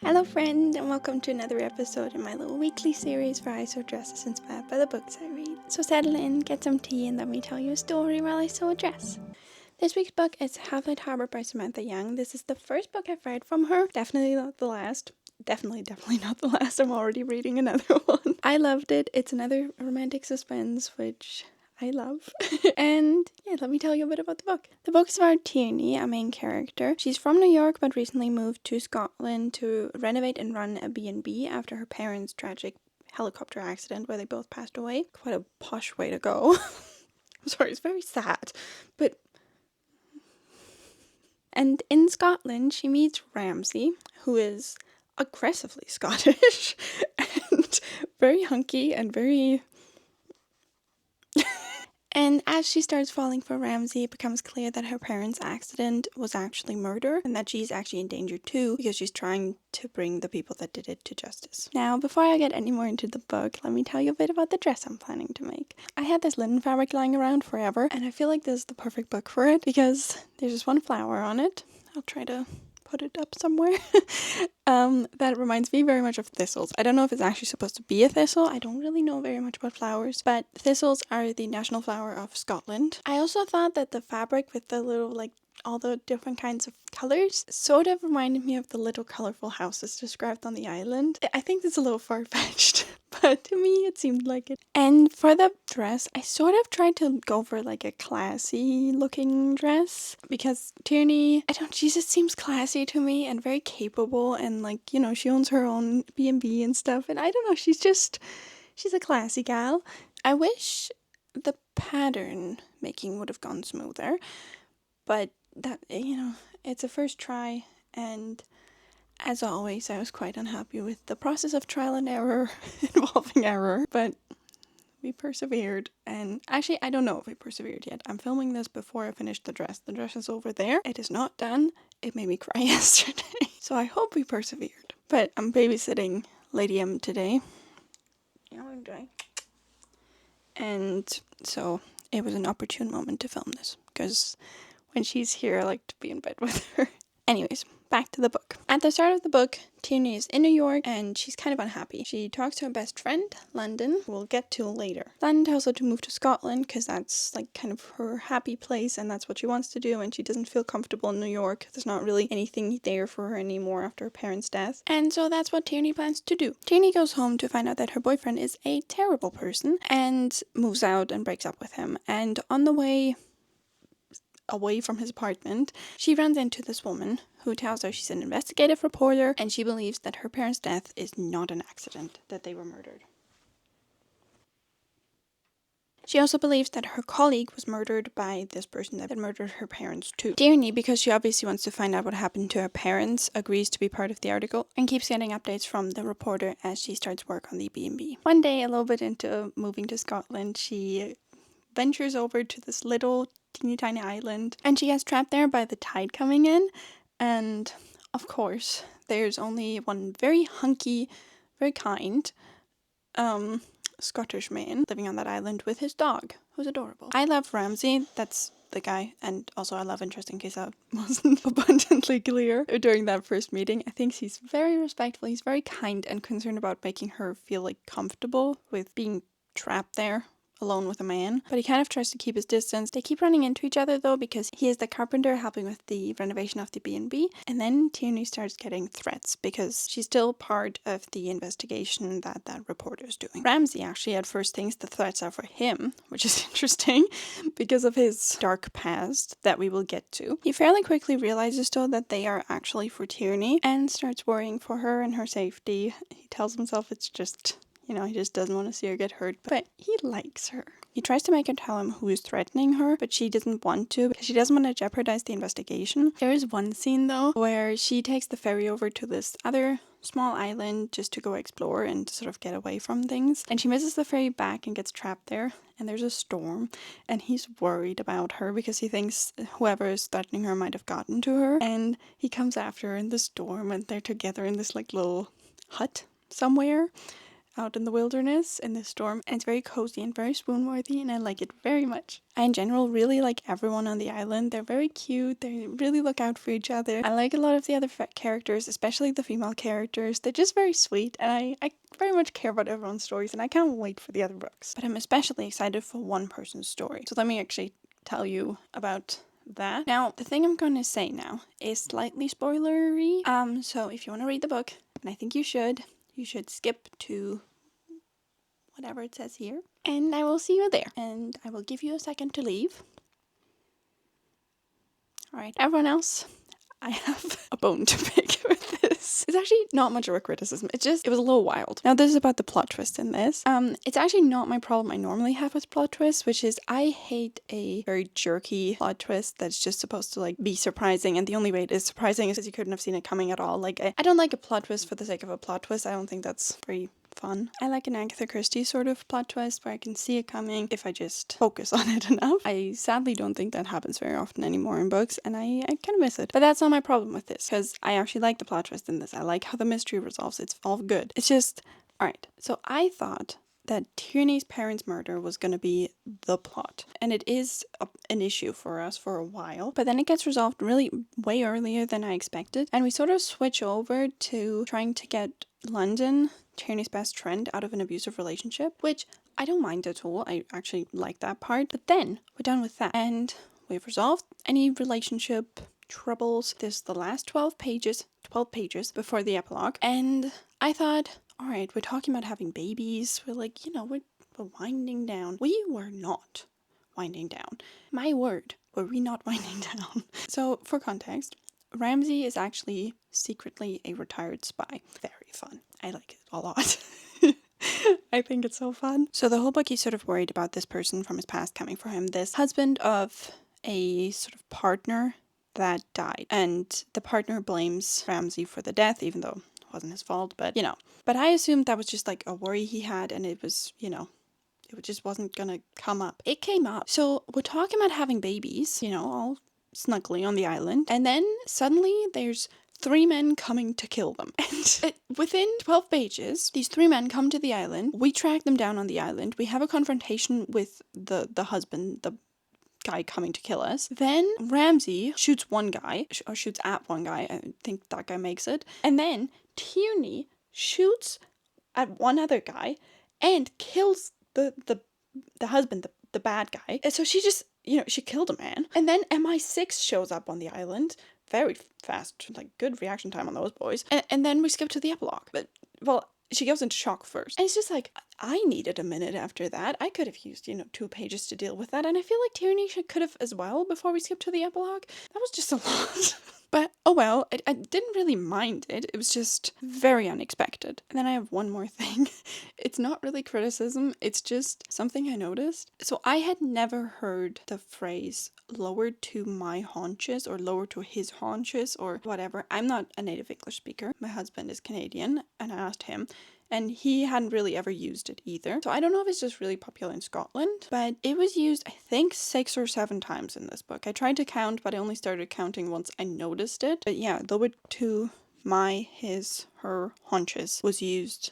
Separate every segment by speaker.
Speaker 1: Hello friend, and welcome to another episode in my little weekly series where I sew dresses inspired by the books I read. So settle in, get some tea, and let me tell you a story while I sew a dress. This week's book is Half-Light Harbor by Samantha Young. This is the first book I've read from her. Definitely not the last. Definitely not the last. I'm already reading another one. I loved it. It's another romantic suspense, which I love. And yeah, let me tell you a bit about the book. The book is about Tierney, a main character. She's from New York but recently moved to Scotland to renovate and run a B&B after her parents' tragic helicopter accident where they both passed away. Quite a posh way to go. I'm sorry, it's very sad. And in Scotland, she meets Ramsay, who is aggressively Scottish and very hunky and very... And as she starts falling for Ramsay, it becomes clear that her parents' accident was actually murder and that she's actually in danger too because she's trying to bring the people that did it to justice. Now, before I get any more into the book, let me tell you a bit about the dress I'm planning to make. I had this linen fabric lying around forever and I feel like this is the perfect book for it because there's just one flower on it. I'll try to put it up somewhere. That reminds me very much of thistles. I don't know if it's actually supposed to be a thistle. I don't really know very much about flowers, but thistles are the national flower of Scotland. I also thought that the fabric with the little all the different kinds of colors sort of reminded me of the little colorful houses described on the island. I think it's a little far-fetched, but to me it seemed like it. And for the dress, I sort of tried to go for a classy looking dress because Tierney, she just seems classy to me and very capable and she owns her own B&B and stuff, and I don't know, she's a classy gal. I wish the pattern making would have gone smoother, but that, it's a first try, and as always, I was quite unhappy with the process of trial and error involving error, but we persevered. And actually, I don't know if we persevered yet. I'm filming this before I finish the dress. The dress is over there. It is not done. It made me cry yesterday. So I hope we persevered. But I'm babysitting Lady M today. Yeah, I'm doing. And so it was an opportune moment to film this because when she's here, I like to be in bed with her. Anyways, back to the book. At the start of the book, Tierney is in New York and she's kind of unhappy. She talks to her best friend, London, who we'll get to later. London tells her to move to Scotland because that's kind of her happy place and that's what she wants to do, and she doesn't feel comfortable in New York. There's not really anything there for her anymore after her parents' death. And so that's what Tierney plans to do. Tierney goes home to find out that her boyfriend is a terrible person and moves out and breaks up with him. And on the way away from his apartment, she runs into this woman who tells her she's an investigative reporter and she believes that her parents' death is not an accident, that they were murdered. She also believes that her colleague was murdered by this person that murdered her parents too. Tierney, because she obviously wants to find out what happened to her parents, agrees to be part of the article and keeps getting updates from the reporter as she starts work on the B&B. One day, a little bit into moving to Scotland, she ventures over to this little teeny tiny island and she gets trapped there by the tide coming in, and of course there's only one very hunky, very kind Scottish man living on that island with his dog, who's adorable. I love Ramsay, that's the guy, and also I love interest, in case that wasn't abundantly clear during that first meeting. I think he's very respectful, he's very kind and concerned about making her feel comfortable with being trapped there alone with a man, but he kind of tries to keep his distance. They keep running into each other though because he is the carpenter helping with the renovation of the B&B, and then Tierney starts getting threats because she's still part of the investigation that reporter's doing. Ramsay actually at first thinks the threats are for him, which is interesting because of his dark past that we will get to. He fairly quickly realizes though that they are actually for Tierney and starts worrying for her and her safety. He tells himself it's just, he just doesn't want to see her get hurt, but he likes her. He tries to make her tell him who is threatening her, but she doesn't want to because she doesn't want to jeopardize the investigation. There is one scene though where she takes the ferry over to this other small island just to go explore and sort of get away from things, and she misses the ferry back and gets trapped there, and there's a storm, and he's worried about her because he thinks whoever is threatening her might have gotten to her, and he comes after her in the storm and they're together in this little hut somewhere. out in the wilderness in this storm, and it's very cozy and very swoon-worthy, and I like it very much. I in general really like everyone on the island. They're very cute, they really look out for each other. I like a lot of the other characters, especially the female characters. They're just very sweet, and I very much care about everyone's stories, and I can't wait for the other books. But I'm especially excited for one person's story. So let me actually tell you about that. Now, the thing I'm going to say now is slightly spoilery. So if you want to read the book, and I think you should skip to whatever it says here. And I will see you there. And I will give you a second to leave. Alright, everyone else, I have a bone to pick with this. It's actually not much of a criticism. It was a little wild. Now, this is about the plot twist in this. It's actually not my problem I normally have with plot twists, which is I hate a very jerky plot twist that's just supposed to like be surprising, and the only way it is surprising is because you couldn't have seen it coming at all. Like, I don't like a plot twist for the sake of a plot twist. I don't think that's very fun. I like an Agatha Christie sort of plot twist where I can see it coming if I just focus on it enough. I sadly don't think that happens very often anymore in books, and I kind of miss it. But that's not my problem with this, because I actually like the plot twist in this. I like how the mystery resolves. It's all good. It's just, alright, so I thought that Tierney's parents' murder was going to be the plot. And it is an issue for us for a while. But then it gets resolved really way earlier than I expected. And we sort of switch over to trying to get London, Tierney's best friend, out of an abusive relationship, which I don't mind at all. I actually like that part. But then we're done with that. And we've resolved any relationship troubles. There's the last 12 pages before the epilogue. And I thought, all right, we're talking about having babies. We're like, we're winding down. We were not winding down. My word, were we not winding down? So, for context, Ramsay is actually secretly a retired spy. Very fun. I like it a lot. I think it's so fun. So the whole book, he's sort of worried about this person from his past coming for him. This husband of a sort of partner that died. And the partner blames Ramsay for the death, even though wasn't his fault, but But I assumed that was just like a worry he had, and it was, it just wasn't gonna come up. It came up. So we're talking about having babies, all snuggly on the island, and then suddenly there's 3 men coming to kill them. And within 12 pages, these 3 men come to the island. We track them down on the island. We have a confrontation with the husband, the guy coming to kill us. Then Ramsay shoots one guy, or shoots at one guy. I think that guy makes it. And then Tierney shoots at one other guy and kills the husband, the bad guy. And so she just, she killed a man. And then MI6 shows up on the island. Very fast, like good reaction time on those boys. And then we skip to the epilogue. But, well, she goes into shock first. And it's just like, I needed a minute after that. I could have used, 2 pages to deal with that. And I feel like Tierney could have as well before we skip to the epilogue. That was just a lot. But, oh well, I didn't really mind it. It was just very unexpected. And then I have one more thing. It's not really criticism. It's just something I noticed. So I had never heard the phrase lowered to my haunches or lowered to his haunches or whatever. I'm not a native English speaker. My husband is Canadian, and I asked him, and he hadn't really ever used it either. So I don't know if it's just really popular in Scotland, but it was used, I think, 6 or 7 times in this book. I tried to count, but I only started counting once I noticed it. But yeah, lowered to my, his, her haunches was used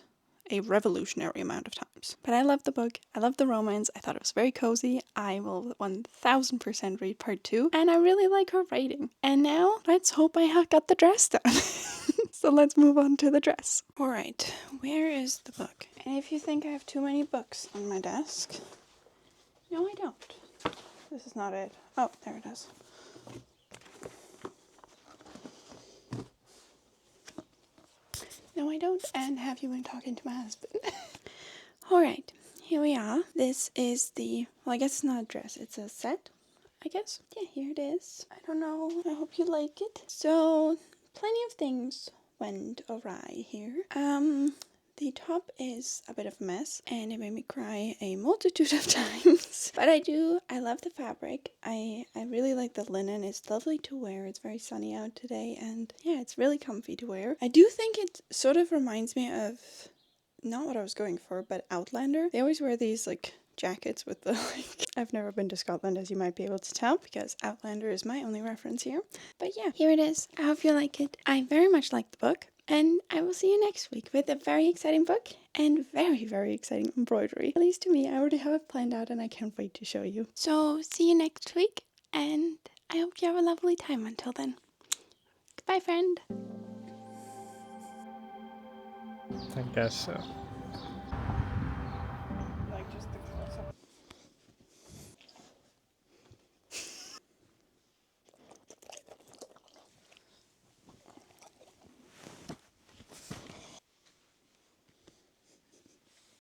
Speaker 1: a revolutionary amount of times. But I loved the book. I loved the romance. I thought it was very cozy. I will 1000% read part 2. And I really like her writing. And now, let's hope I have got the dress done. So let's move on to the dress. Alright, where is the book? And if you think I have too many books on my desk, no I don't. This is not it. Oh, there it is. No I don't, and have you been talking to my husband? Alright, here we are. This is well, I guess it's not a dress, it's a set, I guess. Yeah, here it is. I don't know, I hope you like it. So, plenty of things went awry here. The top is a bit of a mess, and it made me cry a multitude of times. But I love the fabric. I really like the linen. It's lovely to wear. It's very sunny out today, and yeah, it's really comfy to wear. I do think it sort of reminds me of, not what I was going for, but Outlander. They always wear these, jackets with the, I've never been to Scotland, as you might be able to tell, because Outlander is my only reference here. But yeah, here it is. I hope you like it. I very much like the book. And I will see you next week with a very exciting book and very, very exciting embroidery. At least to me, I already have it planned out and I can't wait to show you. So see you next week, and I hope you have a lovely time until then. Goodbye, friend.
Speaker 2: I guess so.